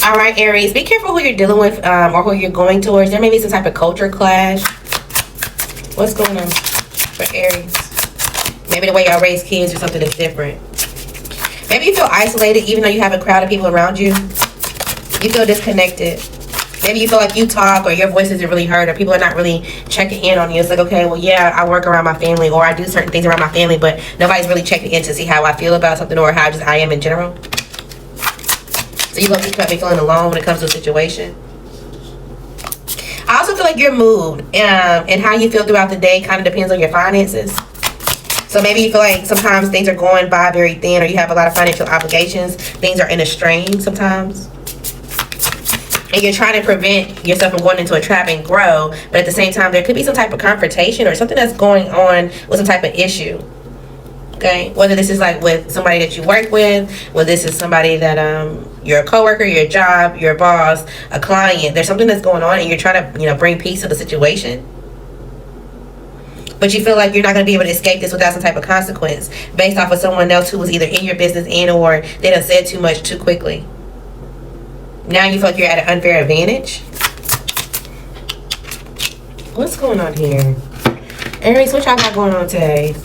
All right, Aries, be careful who you're dealing with or who you're going towards. There may be some type of culture clash. What's going on for Aries? Maybe the way y'all raise kids or something is different. Maybe you feel isolated even though you have a crowd of people around you. You feel disconnected. Maybe you feel like you talk or your voice isn't really heard or people are not really checking in on you. It's like, okay, well, yeah, I work around my family or I do certain things around my family, but nobody's really checking in to see how I feel about something or how I am in general. So you might be feeling alone when it comes to a situation. I also feel like your mood and how you feel throughout the day kind of depends on your finances. So maybe you feel like sometimes things are going by very thin or you have a lot of financial obligations. Things are in a strain sometimes. And you're trying to prevent yourself from going into a trap and grow. But at the same time, there could be some type of confrontation or something that's going on with some type of issue. Okay? Whether this is like with somebody that you work with, whether this is somebody that you're a coworker, your job, your boss, a client. There's something that's going on and you're trying to, bring peace to the situation. But you feel like you're not going to be able to escape this without some type of consequence based off of someone else who was either in your business and or they done said too much too quickly. Now you feel like you're at an unfair advantage. What's going on here? Aries, what y'all got going on today?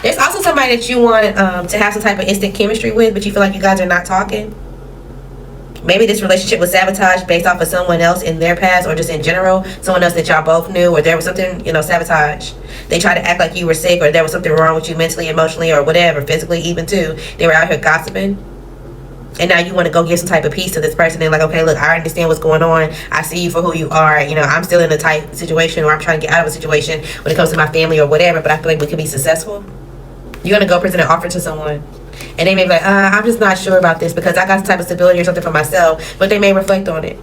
There's also somebody that you want to have some type of instant chemistry with, but you feel like you guys are not talking. Maybe this relationship was sabotaged based off of someone else in their past or just in general. Someone else that y'all both knew or there was something, sabotage. They tried to act like you were sick or there was something wrong with you mentally, emotionally, or whatever, physically even too. They were out here gossiping. And now you want to go give some type of peace to this person and like, okay, look, I understand what's going on. I see you for who you are. I'm still in a tight situation or I'm trying to get out of a situation when it comes to my family or whatever, but I feel like we could be successful. You're going to go present an offer to someone. And they may be like, I'm just not sure about this because I got some type of stability or something for myself. But they may reflect on it.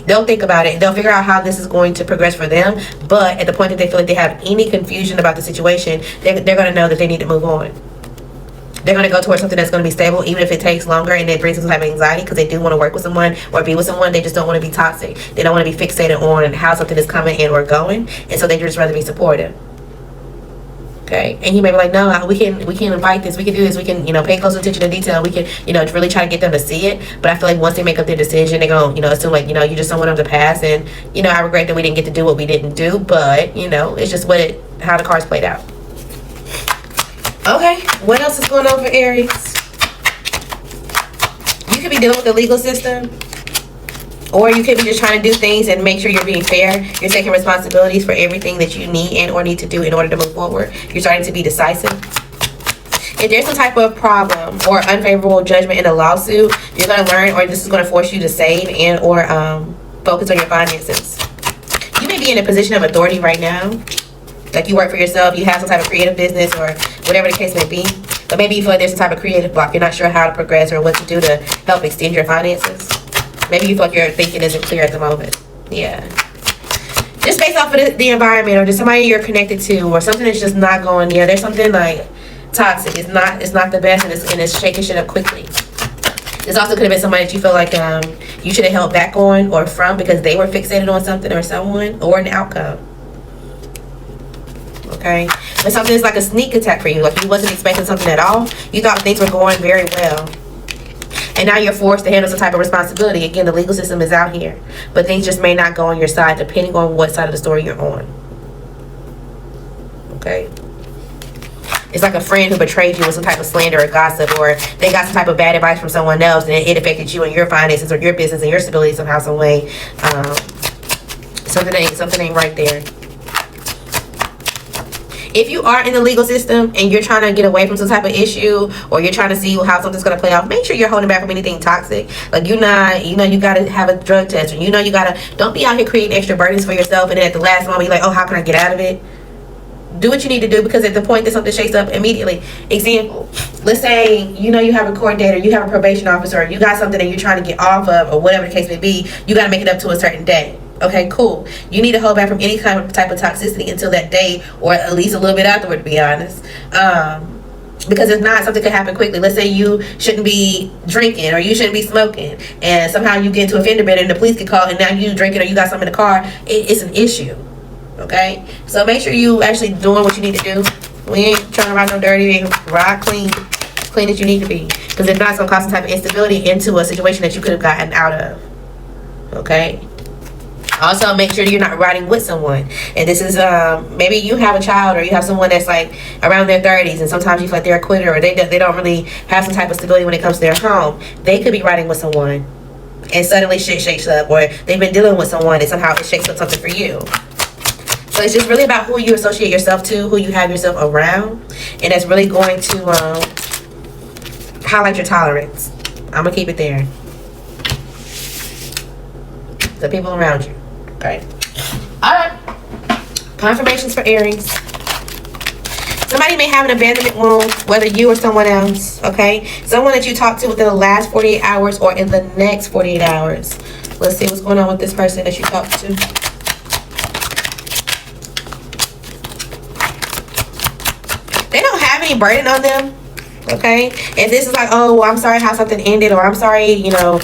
They'll think about it. They'll figure out how this is going to progress for them. But at the point that they feel like they have any confusion about the situation, they're going to know that they need to move on. They're going to go towards something that's going to be stable, even if it takes longer and it brings some type of anxiety because they do want to work with someone or be with someone. They just don't want to be toxic. They don't want to be fixated on how something is coming in or going. And so they just rather be supportive. Okay, and you may be like, no, we can invite this, we can do this, we can, pay close attention to detail, we can, really try to get them to see it. But I feel like once they make up their decision, they're going to, assume like, you're just someone of the past, and, I regret that we didn't get to do what we didn't do, but, it's just how the cards played out. Okay, what else is going on for Aries? You could be dealing with the legal system. Or you could be just trying to do things and make sure you're being fair. You're taking responsibilities for everything that you need and or need to do in order to move forward. You're starting to be decisive. If there's some type of problem or unfavorable judgment in a lawsuit, you're going to learn, or this is going to force you to save and or focus on your finances. You may be in a position of authority right now. Like you work for yourself, you have some type of creative business or whatever the case may be. But maybe you feel like there's some type of creative block. You're not sure how to progress or what to do to help extend your finances. Maybe you feel like your thinking isn't clear at the moment. Yeah. Just based off of the environment or just somebody you're connected to or something that's just not going, there's something like toxic. It's not the best and it's shaking shit up quickly. This also could have been somebody that you feel like you should have held back on or from because they were fixated on something or someone or an outcome. Okay? But something is like a sneak attack for you. Like you wasn't expecting something at all. You thought things were going very well. And now you're forced to handle some type of responsibility. Again, the legal system is out here. But things just may not go on your side depending on what side of the story you're on. Okay? It's like a friend who betrayed you with some type of slander or gossip, or they got some type of bad advice from someone else and it affected you and your finances or your business and your stability somehow, some way. Something ain't right there. If you are in the legal system and you're trying to get away from some type of issue or you're trying to see how something's going to play out, make sure you're holding back from anything toxic. Like you got to have a drug test, or don't be out here creating extra burdens for yourself and then at the last moment you're like, oh, how can I get out of it? Do what you need to do, because at the point that something shakes up immediately. Example, let's say you have a court date or you have a probation officer or you got something that you're trying to get off of or whatever the case may be, you got to make it up to a certain day. Okay, cool. You need to hold back from any kind of type of toxicity until that day, or at least a little bit afterward, to be honest. Because if not, something could happen quickly. Let's say you shouldn't be drinking or you shouldn't be smoking, and somehow you get into a fender bender and the police get called, and now you drinking or you got something in the car. It's an issue. Okay, so make sure you actually doing what you need to do. We ain't trying to ride no dirty, we ain't ride clean. clean as you need to be. Because if not, it's going to cause some type of instability into a situation that you could have gotten out of. Okay? Also, make sure you're not riding with someone. And this is, maybe you have a child, or you have someone that's like around their 30s, and sometimes you feel like they're a quitter, or they don't really have some type of stability when it comes to their home. They could be riding with someone, and suddenly shit shakes up, or they've been dealing with someone and somehow it shakes up something for you. So it's just really about who you associate yourself to, who you have yourself around, and that's really going to highlight your tolerance. I'm gonna keep it there. The people around you. Okay. Alright. Confirmations for Aries. Somebody may have an abandonment wound, whether you or someone else. Okay. Someone that you talked to within the last 48 hours or in the next 48 hours. Let's see what's going on with this person that you talked to. They don't have any burden on them. Okay. If this is like, oh, well, I'm sorry how something ended, or I'm sorry, you know,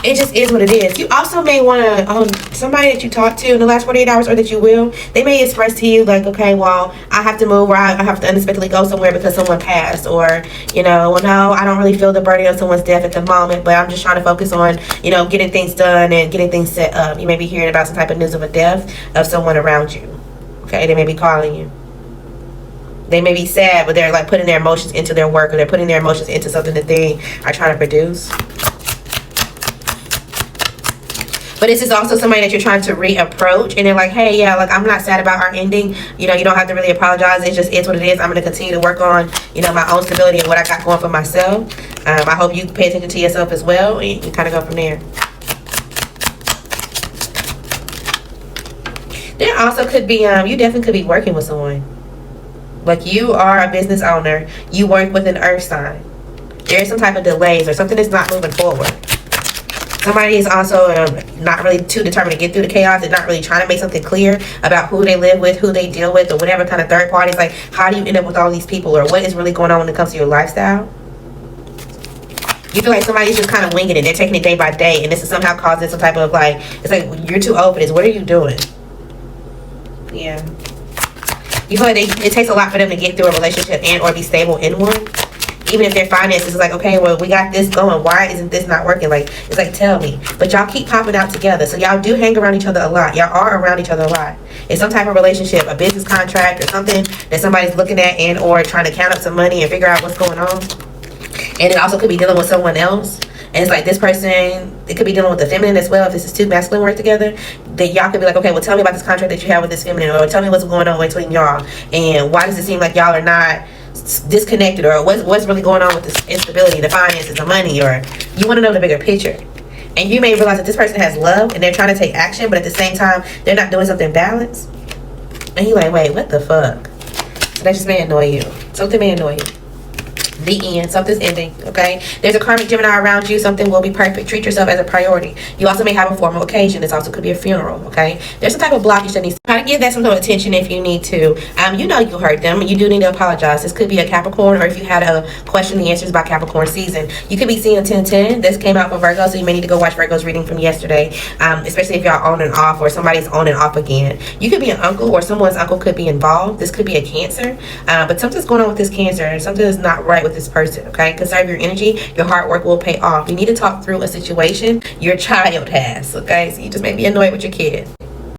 it just is what it is. You also may want to, somebody that you talked to in the last 48 hours, or that you will, they may express to you like, okay, well, I have to move, or I have to unexpectedly go somewhere because someone passed, or, you know, well, no, I don't really feel the burden of someone's death at the moment, but I'm just trying to focus on, you know, getting things done and getting things set up. You may be hearing about some type of news of a death of someone around you. Okay, they may be calling you. They may be sad, but they're like putting their emotions into their work, or they're putting their emotions into something that they are trying to produce. But this is also somebody that you're trying to reapproach, and they're like, hey, yeah, like, I'm not sad about our ending. You know, you don't have to really apologize. It just is what it is. I'm going to continue to work on, you know, my own stability and what I got going for myself. I hope you pay attention to yourself as well, and you kind of go from there. There also could be, you definitely could be working with someone. Like, you are a business owner. You work with an earth sign. There is some type of delays or something that's not moving forward. Somebody is also not really too determined to get through the chaos, and not really trying to make something clear about who they live with, who they deal with, or whatever kind of third parties. Like, how do you end up with all these people, or what is really going on when it comes to your lifestyle? You feel like somebody's just kind of winging it. They're taking it day by day, and this is somehow causing some type of like, it's like, you're too open. It's, what are you doing? Yeah. You feel like it takes a lot for them to get through a relationship and or be stable in one. Even if their finances is like, okay, well, we got this going, why isn't this not working? Like, it's like, tell me. But y'all keep popping out together, so y'all do hang around each other a lot. Y'all are around each other a lot. It's some type of relationship, a business contract, or something that somebody's looking at and or trying to count up some money and figure out what's going on. And it also could be dealing with someone else. And it's like, this person, it could be dealing with the feminine as well. If this is two masculine work together, that y'all could be like, okay, well, tell me about this contract that you have with this feminine, or tell me what's going on between y'all, and why does it seem like y'all are not disconnected, or what's really going on with this instability, the finances, the money, or you want to know the bigger picture. And you may realize that this person has love and they're trying to take action, but at the same time they're not doing something balanced, and you're like, wait, what the fuck? So that just may annoy you. Something may annoy you. The end. Something's ending. Okay, there's a karmic Gemini around you. Something will be perfect. Treat yourself as a priority. You also may have a formal occasion. This also could be a funeral. Okay, there's some type of blockage that needs to try to give that some attention if you need to. You know you hurt them. You do need to apologize. This could be a Capricorn, or if you had a question, the answers about Capricorn season. You could be seeing a 10-10. This came out for Virgo, so you may need to go watch Virgo's reading from yesterday. Especially if y'all on and off, or somebody's on and off again. You could be an uncle, or someone's uncle could be involved. This could be a Cancer, but something's going on with this Cancer. Something is not right with this person. Okay, conserve your energy. Your hard work will pay off. You need to talk through a situation your child has. Okay, so you just may be annoyed with your kid.